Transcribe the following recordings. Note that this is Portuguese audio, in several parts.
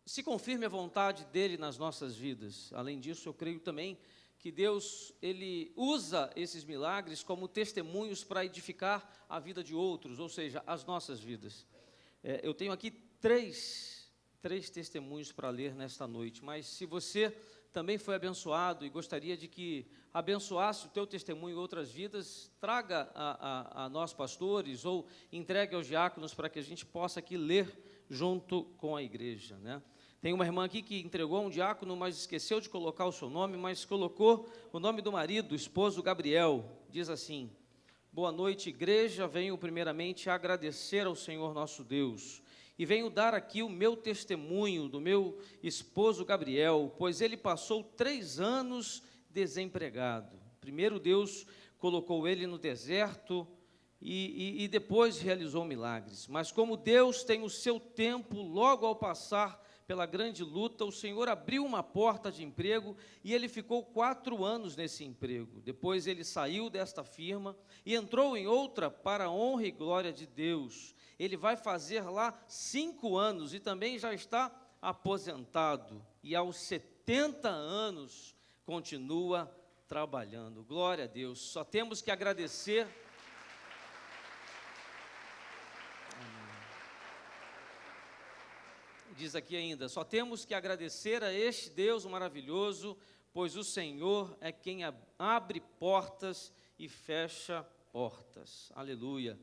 se confirme a vontade dele nas nossas vidas. Além disso, eu creio também que Deus, ele usa esses milagres como testemunhos para edificar a vida de outros, ou seja, as nossas vidas. Eu tenho aqui três testemunhos para ler nesta noite, mas se você também foi abençoado e gostaria de que abençoasse o teu testemunho em outras vidas, traga a nós pastores ou entregue aos diáconos para que a gente possa aqui ler junto com a igreja, né? Tem uma irmã aqui que entregou a um diácono, mas esqueceu de colocar o seu nome, mas colocou o nome do marido, o esposo Gabriel. Diz assim: boa noite, igreja, venho primeiramente agradecer ao Senhor nosso Deus, e venho dar aqui o meu testemunho do meu esposo Gabriel, pois ele passou 3 anos desempregado. Primeiro Deus colocou ele no deserto e depois realizou milagres, mas como Deus tem o seu tempo, logo ao passar pela grande luta, o Senhor abriu uma porta de emprego e ele ficou 4 anos nesse emprego. Depois ele saiu desta firma e entrou em outra para a honra e glória de Deus. Ele vai fazer lá 5 anos e também já está aposentado. E aos 70 anos continua trabalhando. Glória a Deus. Só temos que agradecer. Diz aqui ainda, só temos que agradecer a este Deus maravilhoso, pois o Senhor é quem abre portas e fecha portas. Aleluia.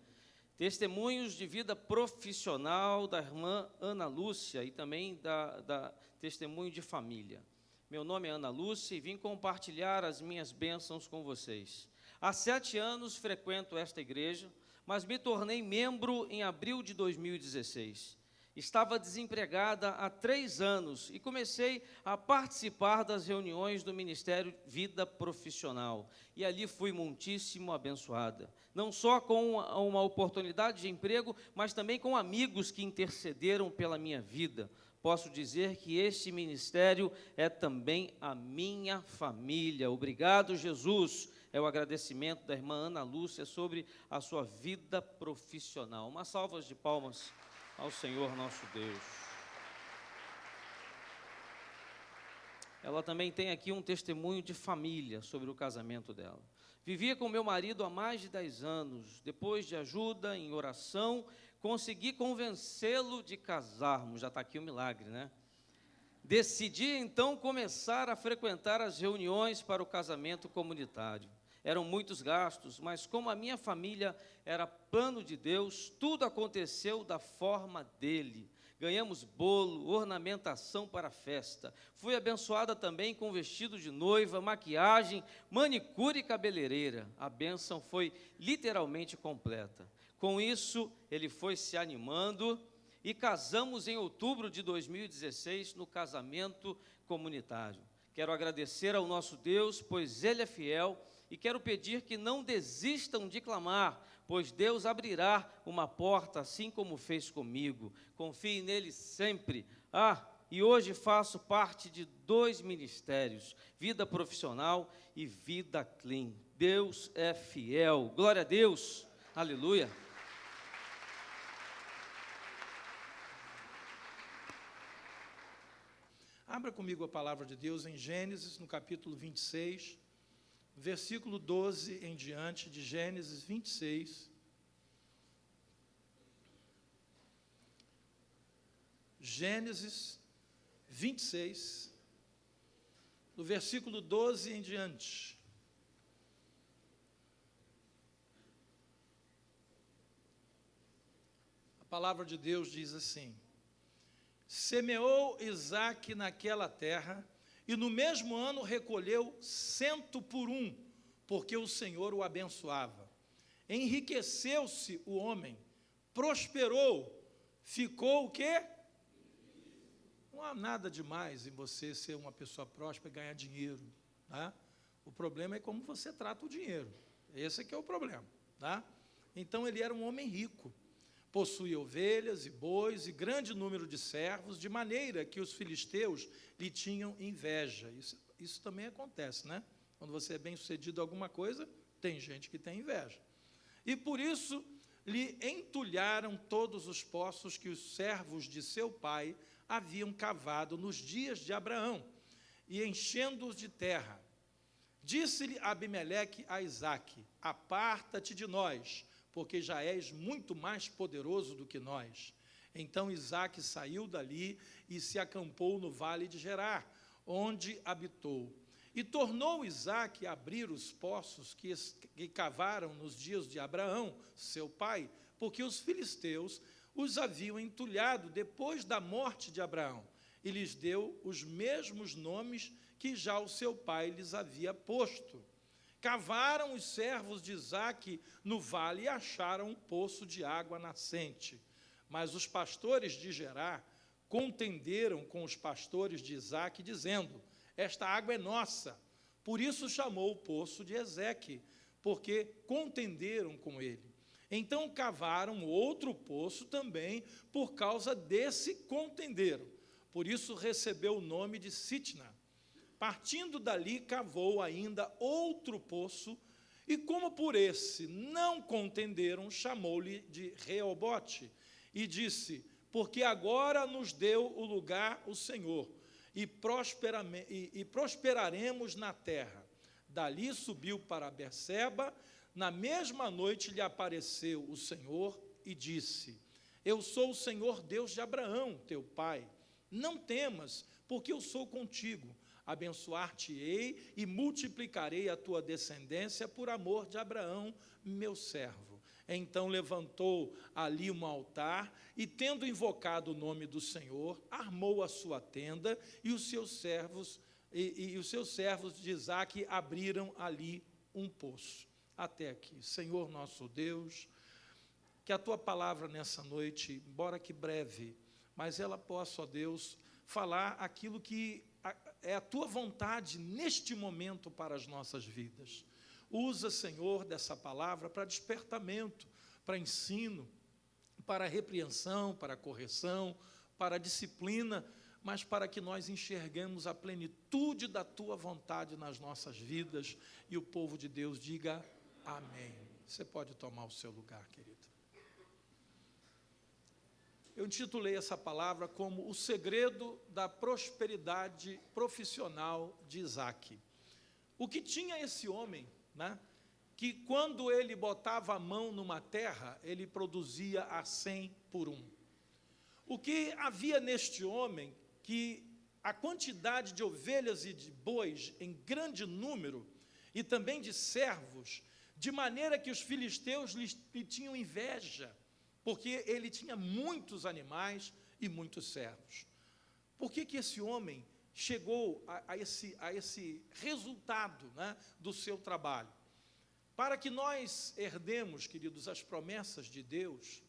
Testemunhos de vida profissional da irmã Ana Lúcia e também da testemunho de família. Meu nome é Ana Lúcia e vim compartilhar as minhas bênçãos com vocês. Há 7 anos frequento esta igreja, mas me tornei membro em abril de 2016. Estava desempregada há 3 anos e comecei a participar das reuniões do Ministério Vida Profissional. E ali fui muitíssimo abençoada. Não só com uma oportunidade de emprego, mas também com amigos que intercederam pela minha vida. Posso dizer que este ministério é também a minha família. Obrigado, Jesus. É o agradecimento da irmã Ana Lúcia sobre a sua vida profissional. Uma salva de palmas ao Senhor nosso Deus. Ela também tem aqui um testemunho de família sobre o casamento dela. Vivia com meu marido há mais de 10 anos. Depois de ajuda em oração, consegui convencê-lo de casarmos. Já está aqui o milagre, né? Decidi então começar a frequentar as reuniões para o casamento comunitário. Eram muitos gastos, mas como a minha família era plano de Deus, tudo aconteceu da forma dele. Ganhamos bolo, ornamentação para a festa. Fui abençoada também com vestido de noiva, maquiagem, manicure e cabeleireira. A bênção foi literalmente completa. Com isso, ele foi se animando e casamos em outubro de 2016 no casamento comunitário. Quero agradecer ao nosso Deus, pois Ele é fiel, e quero pedir que não desistam de clamar, pois Deus abrirá uma porta, assim como fez comigo. Confie nele sempre. E hoje faço parte de 2 ministérios, vida profissional e vida clean. Deus é fiel. Glória a Deus. Aleluia. Abra comigo a palavra de Deus em Gênesis, no capítulo 26, versículo 12 em diante, de Gênesis 26. Gênesis 26, do versículo 12 em diante. A palavra de Deus diz assim: semeou Isaque naquela terra, e no mesmo ano recolheu 100 por 1, porque o Senhor o abençoava. Enriqueceu-se o homem, prosperou, ficou o quê? Não há nada demais em você ser uma pessoa próspera e ganhar dinheiro, tá? O problema é como você trata o dinheiro. Esse é que é o problema, tá? Então ele era um homem rico. Possuía ovelhas e bois e grande número de servos, de maneira que os filisteus lhe tinham inveja. Isso também acontece, né? Quando você é bem-sucedido em alguma coisa, tem gente que tem inveja. E por isso lhe entulharam todos os poços que os servos de seu pai haviam cavado nos dias de Abraão, e enchendo-os de terra. Disse-lhe Abimeleque a Isaque: aparta-te de nós, porque já és muito mais poderoso do que nós. Então Isaque saiu dali e se acampou no vale de Gerar, onde habitou. E tornou Isaque a abrir os poços que cavaram nos dias de Abraão, seu pai, porque os filisteus os haviam entulhado depois da morte de Abraão, e lhes deu os mesmos nomes que já o seu pai lhes havia posto. Cavaram os servos de Isaque no vale e acharam um poço de água nascente. Mas os pastores de Gerar contenderam com os pastores de Isaque, dizendo: esta água é nossa. Por isso chamou o poço de Ezeque, porque contenderam com ele. Então cavaram outro poço também por causa desse contenderam. Por isso recebeu o nome de Sitna. Partindo dali, cavou ainda outro poço, e como por esse não contenderam, chamou-lhe de Reobote, e disse: porque agora nos deu o lugar o Senhor, e prosperaremos na terra. Dali subiu para Berseba. Na mesma noite lhe apareceu o Senhor e disse: eu sou o Senhor Deus de Abraão, teu pai. Não temas, porque eu sou contigo. Abençoar-te-ei e multiplicarei a tua descendência por amor de Abraão, meu servo. Então levantou ali um altar e, tendo invocado o nome do Senhor, armou a sua tenda, e os seus servos de Isaque abriram ali um poço. Até aqui. Senhor nosso Deus, que a tua palavra nessa noite, embora que breve, mas ela possa, ó Deus, falar aquilo que é a tua vontade neste momento para as nossas vidas. Usa, Senhor, dessa palavra para despertamento, para ensino, para repreensão, para correção, para disciplina, mas para que nós enxerguemos a plenitude da tua vontade nas nossas vidas, e o povo de Deus diga amém. Você pode tomar o seu lugar, querido. Eu intitulei essa palavra como o segredo da prosperidade profissional de Isaque. O que tinha esse homem, né, que quando ele botava a mão numa terra, ele produzia a 100 por 1. O que havia neste homem, que a quantidade de ovelhas e de bois em grande número, e também de servos, de maneira que os filisteus lhe tinham inveja, porque ele tinha muitos animais e muitos servos. Por que esse homem chegou a esse resultado, né, do seu trabalho? Para que nós herdemos, queridos, as promessas de Deus,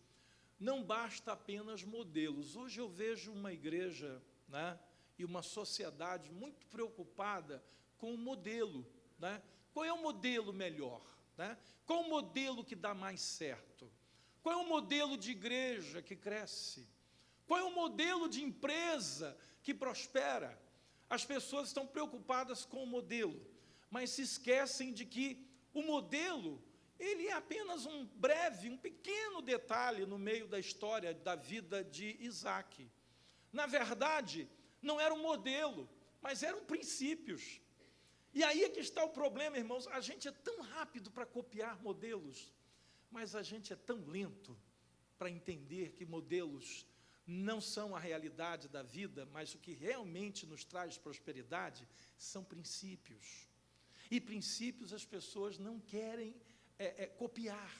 não basta apenas modelos. Hoje eu vejo uma igreja, né, e uma sociedade muito preocupada com o modelo, né? Qual é o modelo melhor, né? Qual o modelo que dá mais certo? Qual é o modelo de igreja que cresce? Qual é o modelo de empresa que prospera? As pessoas estão preocupadas com o modelo, mas se esquecem de que o modelo, ele é apenas um pequeno detalhe no meio da história da vida de Isaque. Na verdade, não era um modelo, mas eram princípios. E aí é que está o problema, irmãos. A gente é tão rápido para copiar modelos, mas a gente é tão lento para entender que modelos não são a realidade da vida, mas o que realmente nos traz prosperidade são princípios. E princípios as pessoas não querem copiar.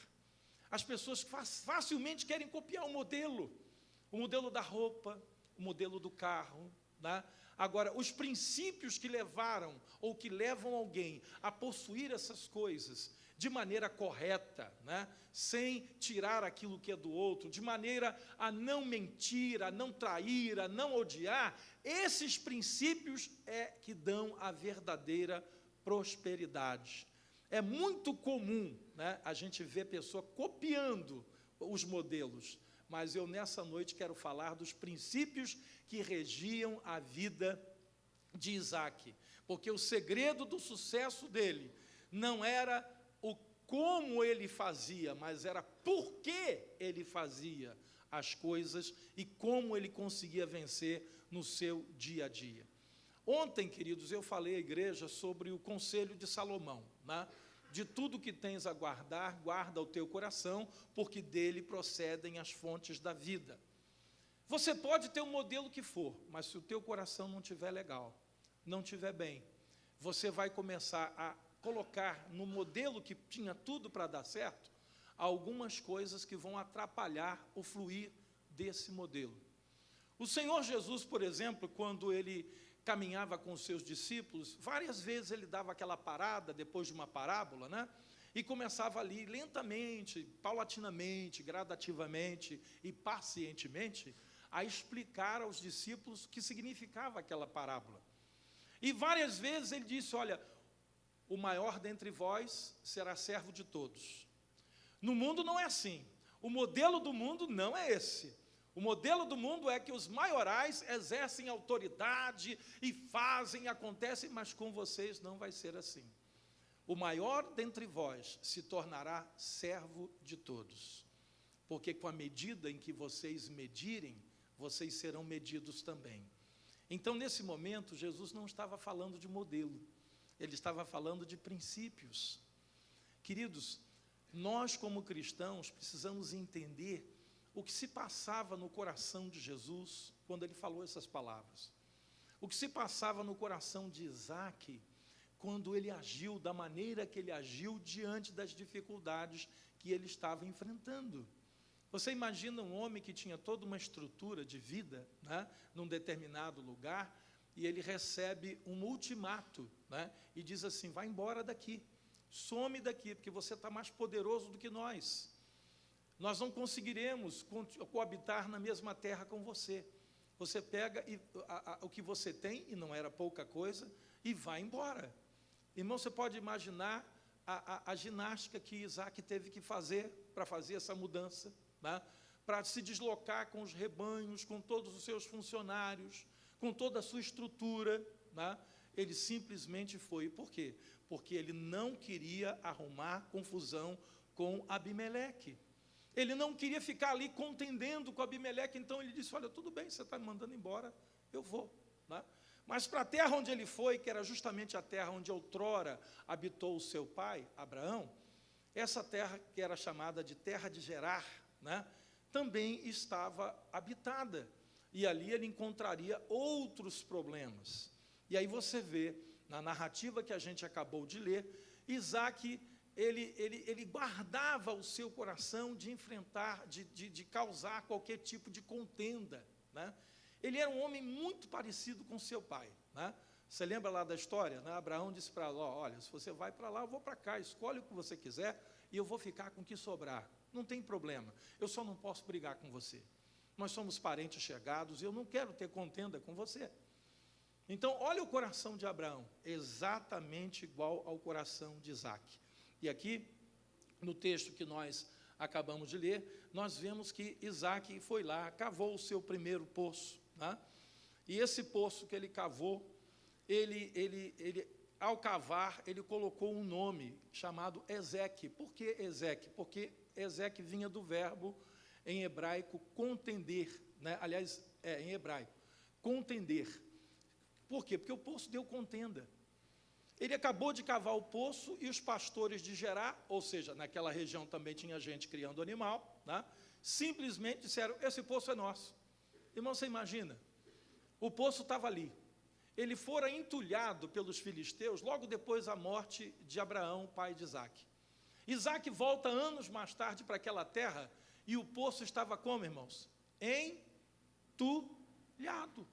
As pessoas facilmente querem copiar o modelo da roupa, o modelo do carro, né? Agora, os princípios que levaram ou que levam alguém a possuir essas coisas de maneira correta, né, sem tirar aquilo que é do outro, de maneira a não mentir, a não trair, a não odiar, esses princípios é que dão a verdadeira prosperidade. É muito comum, né, a gente ver pessoa copiando os modelos, mas eu nessa noite quero falar dos princípios que regiam a vida de Isaque, porque o segredo do sucesso dele não era o como ele fazia, mas era por que ele fazia as coisas e como ele conseguia vencer no seu dia a dia. Ontem, queridos, eu falei à igreja sobre o conselho de Salomão, né? De tudo que tens a guardar, guarda o teu coração, porque dele procedem as fontes da vida. Você pode ter o modelo que for, mas se o teu coração não estiver legal, não estiver bem, você vai começar a colocar no modelo que tinha tudo para dar certo, algumas coisas que vão atrapalhar o fluir desse modelo. O Senhor Jesus, por exemplo, quando ele caminhava com os seus discípulos, várias vezes ele dava aquela parada, depois de uma parábola, né? E começava ali, lentamente, paulatinamente, gradativamente e pacientemente, a explicar aos discípulos o que significava aquela parábola. E várias vezes ele disse, olha, o maior dentre vós será servo de todos. No mundo não é assim. O modelo do mundo não é esse. O modelo do mundo é que os maiorais exercem autoridade e fazem, acontecem, mas com vocês não vai ser assim. O maior dentre vós se tornará servo de todos. Porque com a medida em que vocês medirem, vocês serão medidos também. Então, nesse momento, Jesus não estava falando de modelo. Ele estava falando de princípios. Queridos, nós como cristãos precisamos entender o que se passava no coração de Jesus quando ele falou essas palavras. O que se passava no coração de Isaac quando ele agiu da maneira que ele agiu diante das dificuldades que ele estava enfrentando. Você imagina um homem que tinha toda uma estrutura de vida, né, num determinado lugar, e ele recebe um ultimato, né, e diz assim, vai embora daqui, some daqui, porque você está mais poderoso do que nós. Nós não conseguiremos coabitar na mesma terra com você. Você pega o que você tem, e não era pouca coisa, e vai embora. Irmão, você pode imaginar a ginástica que Isaac teve que fazer para fazer essa mudança, né? Para se deslocar com os rebanhos, com todos os seus funcionários, com toda a sua estrutura, né? Ele simplesmente foi. Por quê? Porque ele não queria arrumar confusão com Abimeleque. Ele não queria ficar ali contendendo com Abimeleque, então ele disse, olha, tudo bem, você está me mandando embora, eu vou, né? Mas para a terra onde ele foi, que era justamente a terra onde outrora habitou o seu pai, Abraão, essa terra que era chamada de terra de Gerar, né, também estava habitada, e ali ele encontraria outros problemas. E aí você vê, na narrativa que a gente acabou de ler, Isaac, ele guardava o seu coração de enfrentar, de causar qualquer tipo de contenda, né? Ele era um homem muito parecido com seu pai, né? Você lembra lá da história, né? Abraão disse para Ló, olha, se você vai para lá, eu vou para cá, escolhe o que você quiser, e eu vou ficar com o que sobrar, não tem problema, eu só não posso brigar com você, nós somos parentes chegados, e eu não quero ter contenda com você. Então, olha o coração de Abraão, exatamente igual ao coração de Isaac. E aqui, no texto que nós acabamos de ler, nós vemos que Isaac foi lá, cavou o seu primeiro poço, né? E esse poço que ele cavou, ao cavar, ele colocou um nome chamado Ezeque. Por que Ezeque? Porque Ezeque vinha do verbo, em hebraico, contender, né? Aliás, em hebraico, contender. Por quê? Porque o poço deu contenda. Ele acabou de cavar o poço e os pastores de Gerar, ou seja, naquela região também tinha gente criando animal, né? Simplesmente disseram, esse poço é nosso. Irmão, você imagina, o poço estava ali. Ele fora entulhado pelos filisteus logo depois da morte de Abraão, pai de Isaac. Isaac volta anos mais tarde para aquela terra e o poço estava como, irmãos? Entulhado.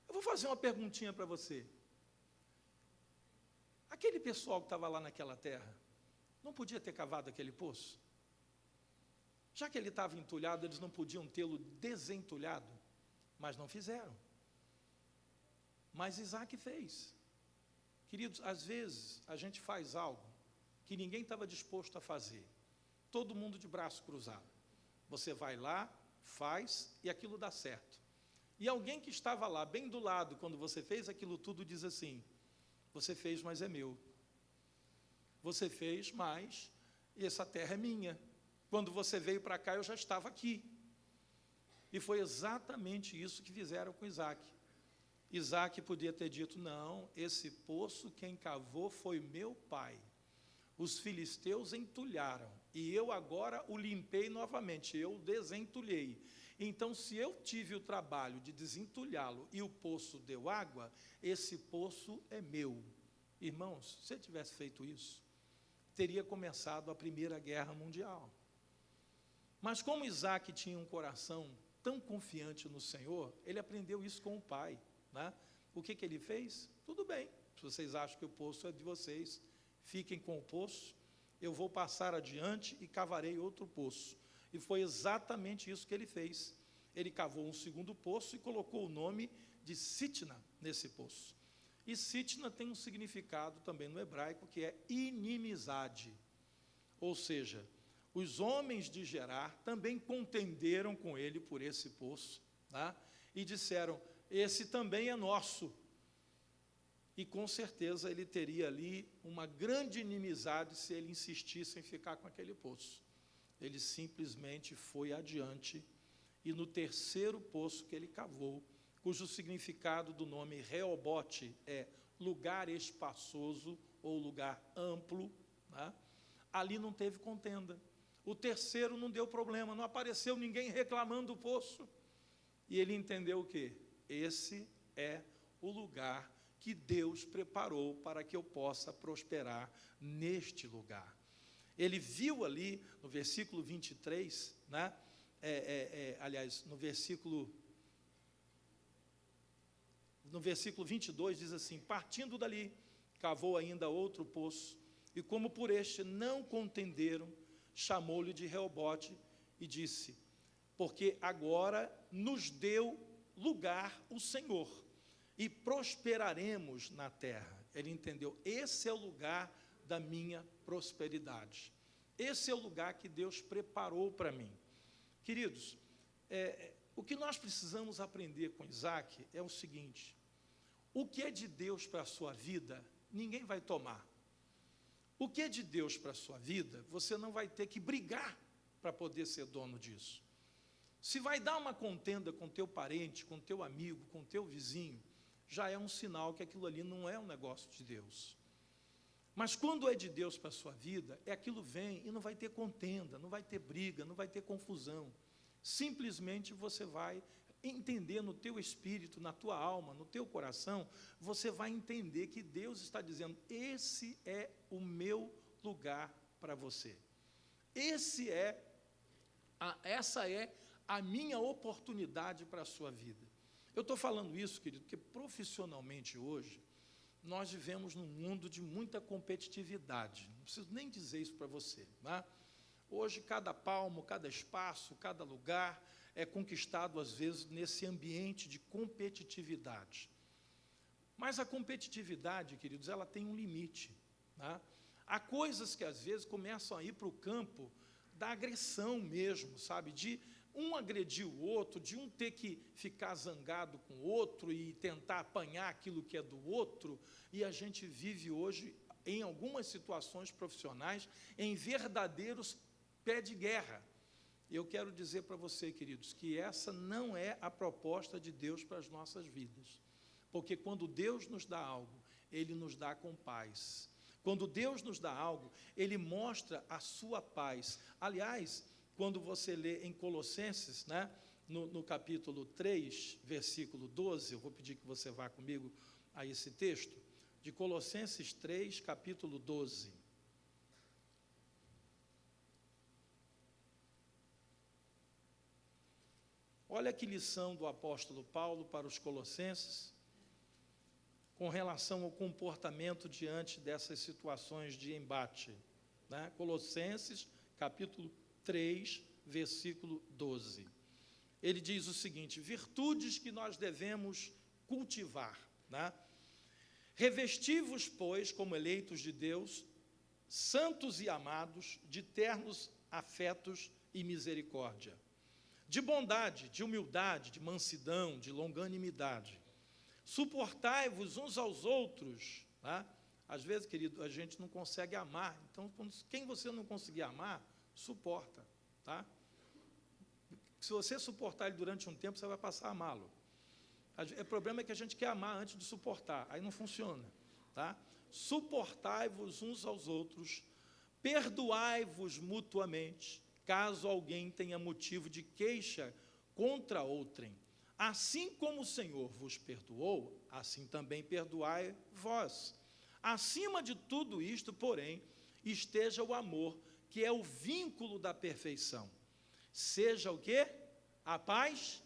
Eu vou fazer uma perguntinha para você. Aquele pessoal que estava lá naquela terra, não podia ter cavado aquele poço? Já que ele estava entulhado, eles não podiam tê-lo desentulhado, mas não fizeram. Mas Isaac fez. Queridos, às vezes a gente faz algo que ninguém estava disposto a fazer, todo mundo de braço cruzado. Você vai lá, faz e aquilo dá certo. E alguém que estava lá, bem do lado, quando você fez aquilo tudo, diz assim, você fez, mas é meu. Você fez, mas essa terra é minha. Quando você veio para cá, eu já estava aqui. E foi exatamente isso que fizeram com Isaac. Isaac podia ter dito, não, esse poço quem cavou foi meu pai. Os filisteus entulharam, e eu agora o limpei novamente, eu o desentulhei. Então, se eu tive o trabalho de desentulhá-lo e o poço deu água, esse poço é meu. Irmãos, se eu tivesse feito isso, teria começado a Primeira Guerra Mundial. Mas como Isaac tinha um coração tão confiante no Senhor, ele aprendeu isso com o pai, né? O que ele fez? Tudo bem, se vocês acham que o poço é de vocês, fiquem com o poço, eu vou passar adiante e cavarei outro poço. E foi exatamente isso que ele fez. Ele cavou um segundo poço e colocou o nome de Sitna nesse poço. E Sitna tem um significado também no hebraico, que é inimizade. Ou seja, os homens de Gerar também contenderam com ele por esse poço, tá? E disseram, esse também é nosso. E com certeza ele teria ali uma grande inimizade se ele insistisse em ficar com aquele poço. Ele simplesmente foi adiante, e no terceiro poço que ele cavou, cujo significado do nome Reobote é lugar espaçoso ou lugar amplo, né? Ali não teve contenda. O terceiro não deu problema, não apareceu ninguém reclamando do poço. E ele entendeu o quê? Esse é o lugar que Deus preparou para que eu possa prosperar neste lugar. Ele viu ali, no versículo 23, né? Aliás, no versículo 22, diz assim, partindo dali, cavou ainda outro poço, e como por este não contenderam, chamou-lhe de Reobote e disse, porque agora nos deu lugar o Senhor, e prosperaremos na terra. Ele entendeu, esse é o lugar da minha prosperidade. Esse é o lugar que Deus preparou para mim. Queridos, o que nós precisamos aprender com Isaac é o seguinte, o que é de Deus para a sua vida, ninguém vai tomar. O que é de Deus para a sua vida, você não vai ter que brigar para poder ser dono disso. Se vai dar uma contenda com teu parente, com teu amigo, com teu vizinho, já é um sinal que aquilo ali não é um negócio de Deus. Mas quando é de Deus para a sua vida, aquilo vem e não vai ter contenda, não vai ter briga, não vai ter confusão. Simplesmente você vai entender no teu espírito, na tua alma, no teu coração, você vai entender que Deus está dizendo, esse é o meu lugar para você. Essa é a minha oportunidade para a sua vida. Eu estou falando isso, querido, porque profissionalmente hoje, nós vivemos num mundo de muita competitividade. Não preciso nem dizer isso para você, né? Hoje, cada palmo, cada espaço, cada lugar é conquistado, às vezes, nesse ambiente de competitividade. Mas a competitividade, queridos, ela tem um limite, né? Há coisas que, às vezes, começam a ir para o campo da agressão mesmo, sabe? De um agredir o outro, de um ter que ficar zangado com o outro e tentar apanhar aquilo que é do outro, e a gente vive hoje, em algumas situações profissionais, em verdadeiros pé de guerra. Eu quero dizer para você, queridos, que essa não é a proposta de Deus para as nossas vidas, porque quando Deus nos dá algo, Ele nos dá com paz. Quando Deus nos dá algo, Ele mostra a sua paz. Aliás, quando você lê em Colossenses, né, no capítulo 3, versículo 12, eu vou pedir que você vá comigo a esse texto, de Colossenses 3, capítulo 12. Olha que lição do apóstolo Paulo para os colossenses, com relação ao comportamento diante dessas situações de embate, né? Colossenses, capítulo 3, versículo 12. Ele diz o seguinte, virtudes que nós devemos cultivar, né? Revesti-vos, pois, como eleitos de Deus, santos e amados, de ternos afetos e misericórdia, de bondade, de humildade, de mansidão, de longanimidade. Suportai-vos uns aos outros, tá? Às vezes, querido, a gente não consegue amar. Então, quem você não conseguir amar, suporta. tá? Se você suportar ele durante um tempo, você vai passar a amá-lo. O problema é que a gente quer amar antes de suportar, aí não funciona, tá? Suportai-vos uns aos outros, perdoai-vos mutuamente, caso alguém tenha motivo de queixa contra outrem. Assim como o Senhor vos perdoou, assim também perdoai vós. Acima de tudo isto, porém, esteja o amor, que é o vínculo da perfeição. Seja o quê? A paz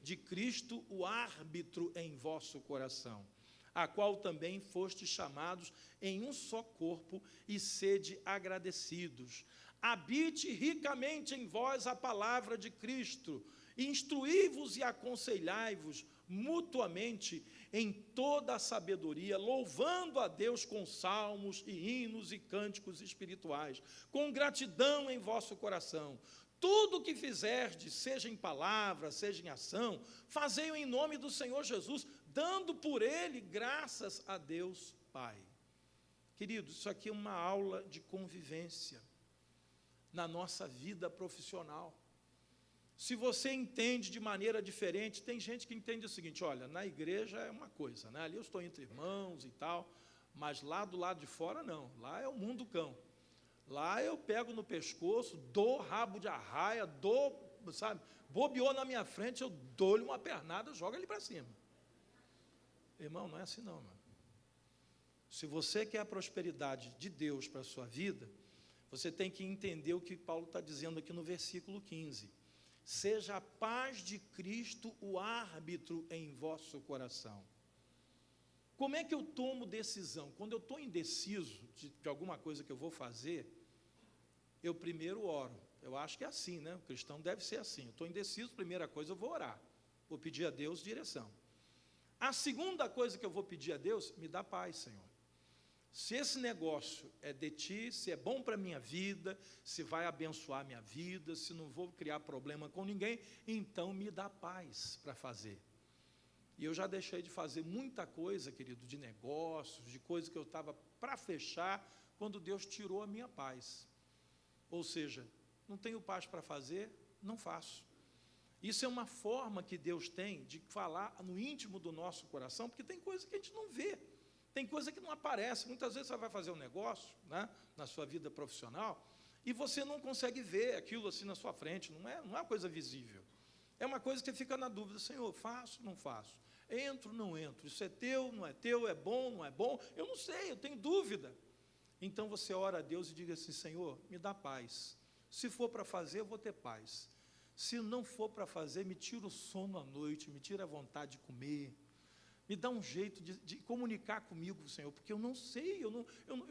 de Cristo, o árbitro em vosso coração, a qual também fostes chamados em um só corpo, e sede agradecidos. Habite ricamente em vós a palavra de Cristo, instruí-vos e aconselhai-vos mutuamente em toda a sabedoria, louvando a Deus com salmos e hinos e cânticos espirituais, com gratidão em vosso coração. Tudo o que fizerdes, seja em palavra, seja em ação, fazei-o em nome do Senhor Jesus, dando por ele graças a Deus Pai. Queridos, isso aqui é uma aula de convivência na nossa vida profissional. Se você entende de maneira diferente, tem gente que entende o seguinte: olha, na igreja é uma coisa, né? Ali eu estou entre irmãos e tal, mas lá do lado de fora não, lá é o mundo cão. Lá eu pego no pescoço, dou rabo de arraia, sabe, bobeou na minha frente, eu dou-lhe uma pernada, jogo ele para cima. Irmão, não é assim não, mano. Se você quer a prosperidade de Deus para a sua vida, você tem que entender o que Paulo está dizendo aqui no versículo 15. Seja a paz de Cristo o árbitro em vosso coração. Como é que eu tomo decisão? Quando eu estou indeciso de alguma coisa que eu vou fazer, eu primeiro oro. Eu acho que é assim, né? O cristão deve ser assim. Eu estou indeciso, primeira coisa eu vou orar. Vou pedir a Deus direção. A segunda coisa que eu vou pedir a Deus, me dá paz, Senhor. Se esse negócio é de Ti, se é bom para a minha vida, se vai abençoar a minha vida, se não vou criar problema com ninguém, então me dá paz para fazer. E eu já deixei de fazer muita coisa, querido, de negócios, de coisas que eu estava para fechar, quando Deus tirou a minha paz. Ou seja, não tenho paz para fazer, não faço. Isso é uma forma que Deus tem de falar no íntimo do nosso coração, porque tem coisa que a gente não vê, tem coisa que não aparece. Muitas vezes você vai fazer um negócio, né, na sua vida profissional, e você não consegue ver aquilo assim na sua frente, não é uma coisa visível. É uma coisa que você fica na dúvida: Senhor, faço, não faço? Entro, não entro? Isso é teu, não é teu? É bom, não é bom? Eu não sei, eu tenho dúvida. Então você ora a Deus e diga assim: Senhor, me dá paz. Se for para fazer, eu vou ter paz. Se não for para fazer, me tira o sono à noite, me tira a vontade de comer, me dá um jeito de comunicar comigo, Senhor, porque eu não sei, eu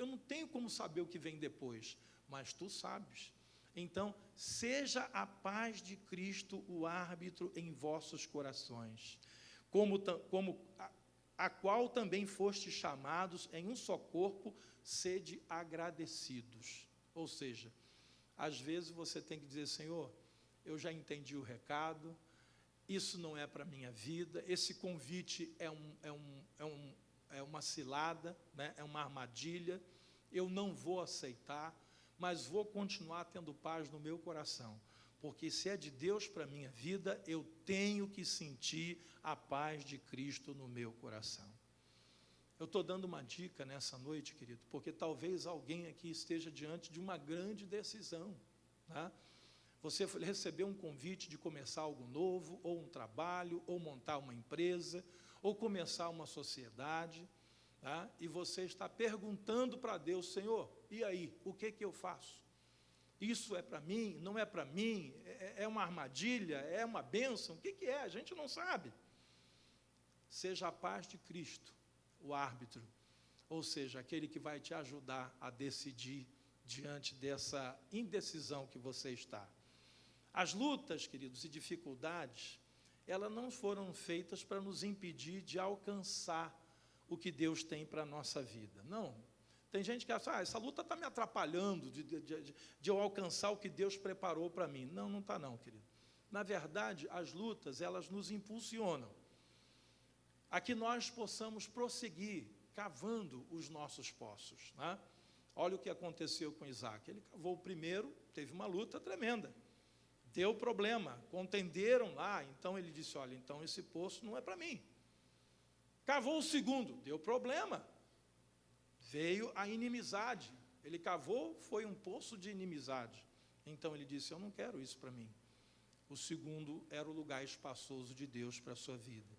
não tenho como saber o que vem depois, mas Tu sabes. Então, seja a paz de Cristo o árbitro em vossos corações, a qual também fostes chamados em um só corpo, sede agradecidos. Ou seja, às vezes você tem que dizer: Senhor, eu já entendi o recado, isso não é para a minha vida, esse convite é uma cilada, né? É uma armadilha, eu não vou aceitar, mas vou continuar tendo paz no meu coração, porque se é de Deus para a minha vida, eu tenho que sentir a paz de Cristo no meu coração. Eu estou dando uma dica nessa noite, querido, porque talvez alguém aqui esteja diante de uma grande decisão, né? Você recebeu um convite de começar algo novo, ou um trabalho, ou montar uma empresa, ou começar uma sociedade, tá? E você está perguntando para Deus: Senhor, e aí, o que eu faço? Isso é para mim? Não é para mim? É uma armadilha? É uma bênção? O que é? A gente não sabe. Seja a paz de Cristo o árbitro, ou seja, aquele que vai te ajudar a decidir diante dessa indecisão que você está. As lutas, queridos, e dificuldades, elas não foram feitas para nos impedir de alcançar o que Deus tem para a nossa vida. Não. Tem gente que acha: essa luta está me atrapalhando de eu alcançar o que Deus preparou para mim. Não, não está não, querido. Na verdade, as lutas, elas nos impulsionam a que nós possamos prosseguir cavando os nossos poços, né? Olha o que aconteceu com Isaac. Ele cavou o primeiro, teve uma luta tremenda. Deu problema, contenderam lá, então ele disse, olha, então esse poço não é para mim. Cavou o segundo, deu problema, veio a inimizade. Ele cavou, foi um poço de inimizade. Então ele disse, eu não quero isso para mim. O segundo era o lugar espaçoso de Deus para a sua vida.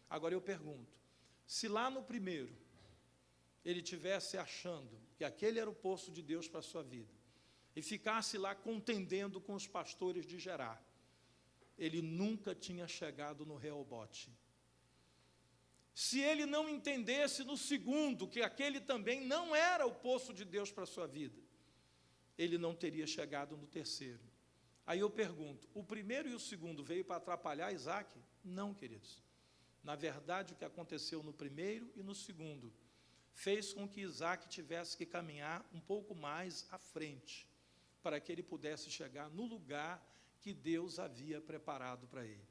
Agora eu pergunto, se lá no primeiro, ele tivesse achando que aquele era o poço de Deus para a sua vida, e ficasse lá contendendo com os pastores de Gerar, ele nunca tinha chegado no Reobote. Se ele não entendesse no segundo, que aquele também não era o poço de Deus para a sua vida, ele não teria chegado no terceiro. Aí eu pergunto, o primeiro e o segundo veio para atrapalhar Isaac? Não, queridos. Na verdade, o que aconteceu no primeiro e no segundo fez com que Isaac tivesse que caminhar um pouco mais à frente, para que ele pudesse chegar no lugar que Deus havia preparado para ele.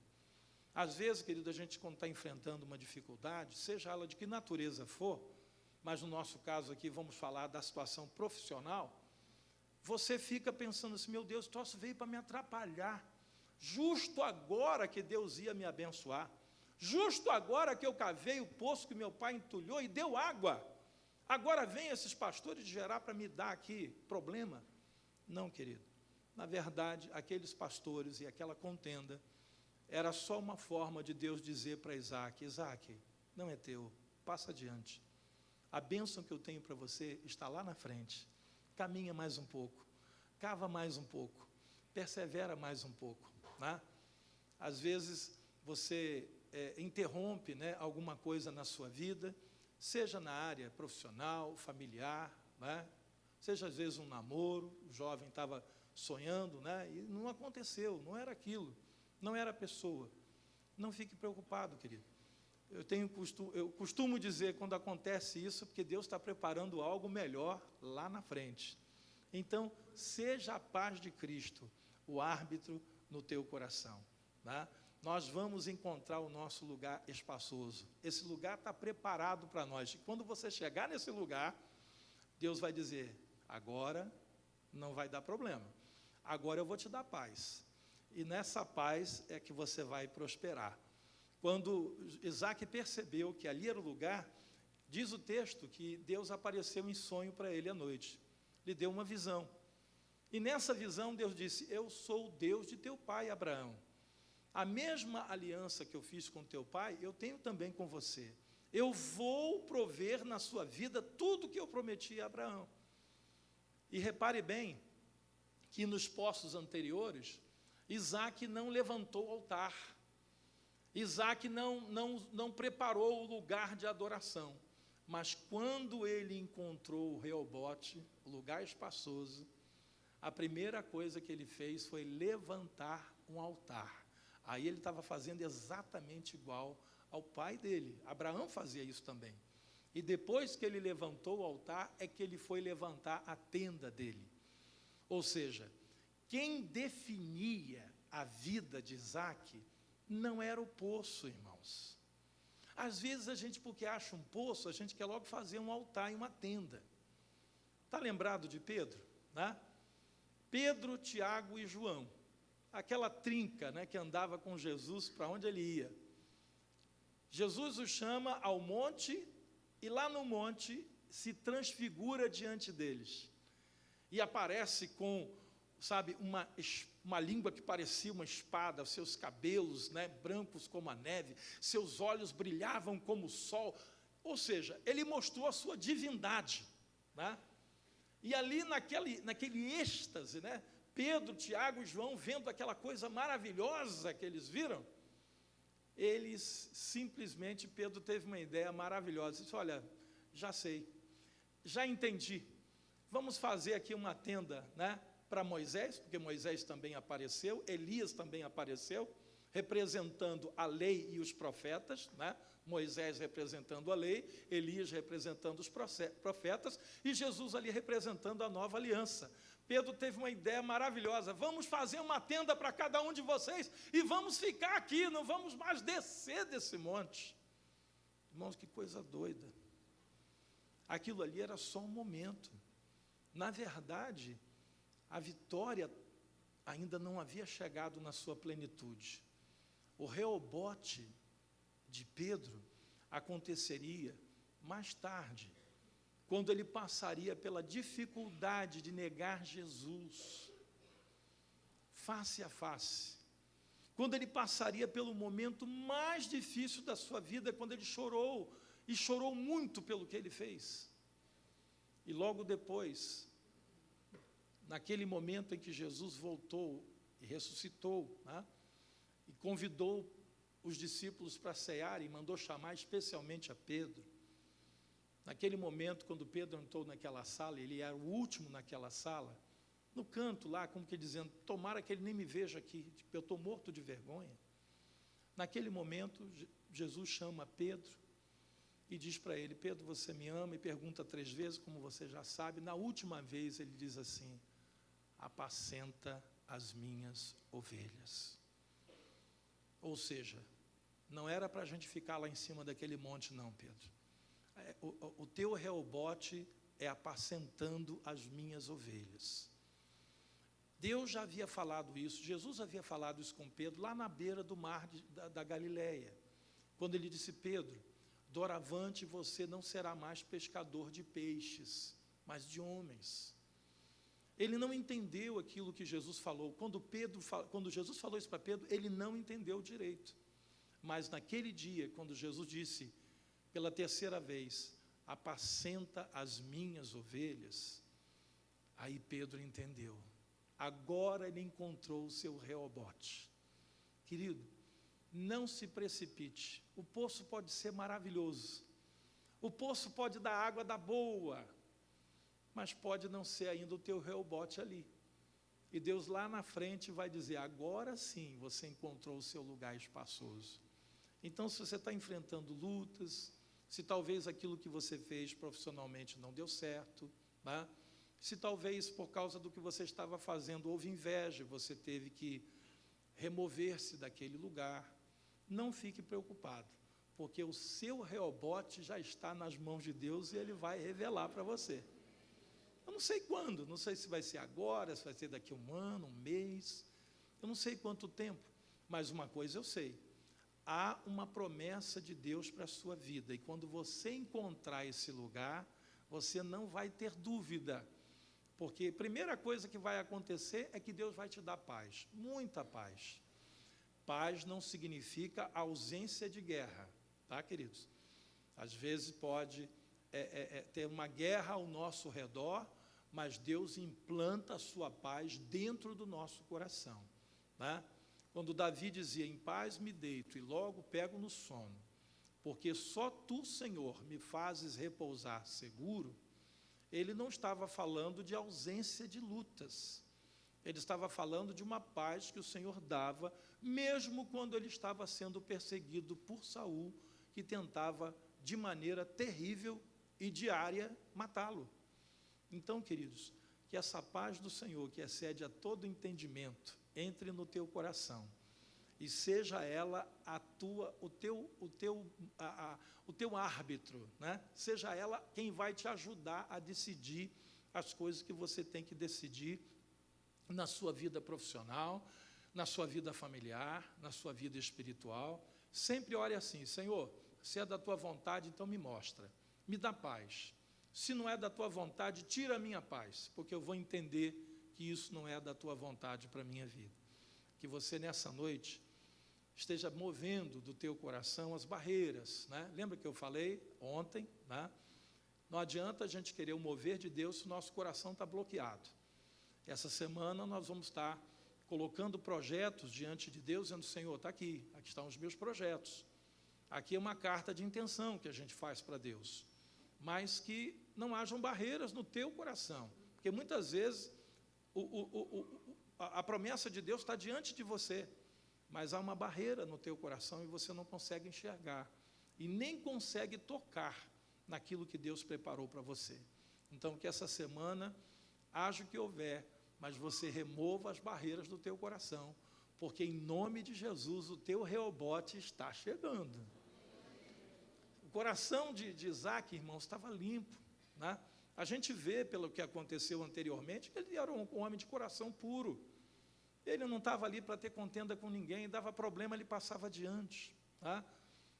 Às vezes, querido, a gente, quando está enfrentando uma dificuldade, seja ela de que natureza for, mas no nosso caso aqui vamos falar da situação profissional, você fica pensando assim, meu Deus, o troço veio para me atrapalhar, justo agora que Deus ia me abençoar, justo agora que eu cavei o poço que meu pai entulhou e deu água, agora vem esses pastores de Gerar para me dar aqui problema. Não, querido, na verdade, aqueles pastores e aquela contenda era só uma forma de Deus dizer para Isaac, Isaac, não é teu, passa adiante, a bênção que eu tenho para você está lá na frente, caminha mais um pouco, cava mais um pouco, persevera mais um pouco, né? Às vezes você interrompe, né, alguma coisa na sua vida, seja na área profissional, familiar, né? Seja às vezes um namoro, o jovem estava sonhando, né, e não aconteceu, não era aquilo, não era a pessoa. Não fique preocupado, querido. Eu costumo dizer, quando acontece isso, porque Deus está preparando algo melhor lá na frente. Então, seja a paz de Cristo o árbitro no teu coração, né? Nós vamos encontrar o nosso lugar espaçoso. Esse lugar está preparado para nós. E quando você chegar nesse lugar, Deus vai dizer, agora não vai dar problema. Agora eu vou te dar paz. E nessa paz é que você vai prosperar. Quando Isaac percebeu que ali era o lugar, diz o texto que Deus apareceu em sonho para ele à noite. Lhe deu uma visão. E nessa visão Deus disse, eu sou o Deus de teu pai Abraão. A mesma aliança que eu fiz com teu pai, eu tenho também com você. Eu vou prover na sua vida tudo que eu prometi a Abraão. E repare bem, que nos poços anteriores, Isaac não levantou o altar. Isaac não preparou o lugar de adoração. Mas quando ele encontrou o Reobote, o lugar espaçoso, a primeira coisa que ele fez foi levantar um altar. Aí ele estava fazendo exatamente igual ao pai dele. Abraão fazia isso também. E depois que ele levantou o altar, é que ele foi levantar a tenda dele. Ou seja, quem definia a vida de Isaac não era o poço, irmãos. Às vezes a gente, porque acha um poço, a gente quer logo fazer um altar e uma tenda. Está lembrado de Pedro? Né? Pedro, Tiago e João. Aquela trinca, né, que andava com Jesus para onde ele ia. Jesus o chama ao monte e lá no monte se transfigura diante deles. E aparece com, sabe, uma língua que parecia uma espada, seus cabelos, né, brancos como a neve, seus olhos brilhavam como o sol. Ou seja, ele mostrou a sua divindade, né? E ali naquele êxtase, né, Pedro, Tiago e João, vendo aquela coisa maravilhosa que eles viram, eles simplesmente, Pedro teve uma ideia maravilhosa, disse, olha, já sei, já entendi, vamos fazer aqui uma tenda, né, para Moisés, porque Moisés também apareceu, Elias também apareceu, representando a lei e os profetas, né? Moisés representando a lei, Elias representando os profetas, e Jesus ali representando a nova aliança. Pedro teve uma ideia maravilhosa, vamos fazer uma tenda para cada um de vocês, e vamos ficar aqui, não vamos mais descer desse monte. Irmãos, que coisa doida. Aquilo ali era só um momento. Na verdade, a vitória ainda não havia chegado na sua plenitude. O reobote de Pedro aconteceria mais tarde, quando ele passaria pela dificuldade de negar Jesus, face a face. Quando ele passaria pelo momento mais difícil da sua vida, quando ele chorou, e chorou muito pelo que ele fez. E logo depois, naquele momento em que Jesus voltou e ressuscitou, né, e convidou os discípulos para cear e mandou chamar especialmente a Pedro. Naquele momento, quando Pedro entrou naquela sala, ele era o último naquela sala, no canto lá, como que dizendo, tomara que ele nem me veja aqui, eu estou morto de vergonha. Naquele momento, Jesus chama Pedro e diz para ele, Pedro, você me ama? E pergunta 3 vezes, como você já sabe. Na última vez, ele diz assim, apacenta as minhas ovelhas. Ou seja, não era para a gente ficar lá em cima daquele monte, não, Pedro. O teu reobote é apacentando as minhas ovelhas. Deus já havia falado isso, Jesus havia falado isso com Pedro, lá na beira do mar da Galileia, quando ele disse, Pedro, doravante você não será mais pescador de peixes, mas de homens. Ele não entendeu aquilo que Jesus falou. Quando Jesus falou isso para Pedro, ele não entendeu direito. Mas naquele dia, quando Jesus disse, pela 3ª vez, apacenta as minhas ovelhas, aí Pedro entendeu. Agora ele encontrou o seu reobote. Querido, não se precipite. O poço pode ser maravilhoso. O poço pode dar água da boa, mas pode não ser ainda o teu reobote ali. E Deus lá na frente vai dizer, agora sim você encontrou o seu lugar espaçoso. Então, se você está enfrentando lutas, se talvez aquilo que você fez profissionalmente não deu certo, né? Se talvez por causa do que você estava fazendo houve inveja, você teve que remover-se daquele lugar, não fique preocupado, porque o seu reobote já está nas mãos de Deus e Ele vai revelar para você. Eu não sei quando, não sei se vai ser agora, se vai ser daqui a 1 ano, 1 mês, eu não sei quanto tempo, mas uma coisa eu sei, há uma promessa de Deus para a sua vida, e quando você encontrar esse lugar, você não vai ter dúvida, porque a primeira coisa que vai acontecer é que Deus vai te dar paz, muita paz. Paz não significa ausência de guerra, tá, queridos? Às vezes pode ter uma guerra ao nosso redor, mas Deus implanta a sua paz dentro do nosso coração, né? Quando Davi dizia, em paz me deito e logo pego no sono, porque só tu, Senhor, me fazes repousar seguro, ele não estava falando de ausência de lutas, ele estava falando de uma paz que o Senhor dava, mesmo quando ele estava sendo perseguido por Saul, que tentava de maneira terrível e diária matá-lo. Então, queridos, que essa paz do Senhor, que excede a todo entendimento, entre no teu coração e seja ela o teu árbitro, né? Seja ela quem vai te ajudar a decidir as coisas que você tem que decidir na sua vida profissional, na sua vida familiar, na sua vida espiritual. Sempre ore assim, Senhor, se é da tua vontade, então me mostra, me dá paz. Se não é da tua vontade, tira a minha paz, porque eu vou entender que isso não é da tua vontade para a minha vida. Que você nessa noite esteja movendo do teu coração as barreiras, né? Lembra que eu falei ontem, né? Não adianta a gente querer o mover de Deus se o nosso coração está bloqueado. Essa semana nós vamos estar colocando projetos diante de Deus, dizendo, Senhor, está aqui estão os meus projetos. Aqui é uma carta de intenção que a gente faz para Deus, mas que não hajam barreiras no teu coração, porque muitas vezes a promessa de Deus está diante de você, mas há uma barreira no teu coração e você não consegue enxergar, e nem consegue tocar naquilo que Deus preparou para você. Então, que essa semana, haja o que houver, mas você remova as barreiras do teu coração, porque em nome de Jesus, o teu reobote está chegando. O coração de Isaac, irmãos, estava limpo, né? A gente vê, pelo que aconteceu anteriormente, que ele era um homem de coração puro. Ele não estava ali para ter contenda com ninguém, dava problema, ele passava adiante. Tá?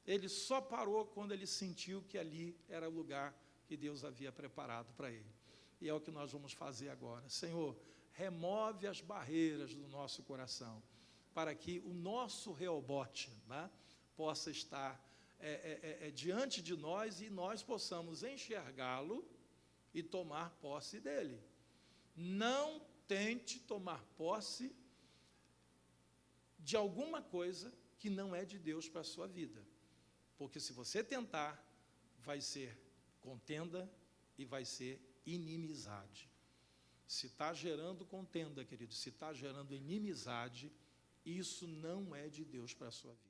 Ele só parou quando ele sentiu que ali era o lugar que Deus havia preparado para ele. E é o que nós vamos fazer agora. Senhor, remove as barreiras do nosso coração, para que o nosso Reobote, né, possa estar diante de nós e nós possamos enxergá-lo e tomar posse dele. Não tente tomar posse de alguma coisa que não é de Deus para a sua vida, porque se você tentar, vai ser contenda e vai ser inimizade. Se está gerando contenda, querido, se está gerando inimizade, isso não é de Deus para a sua vida.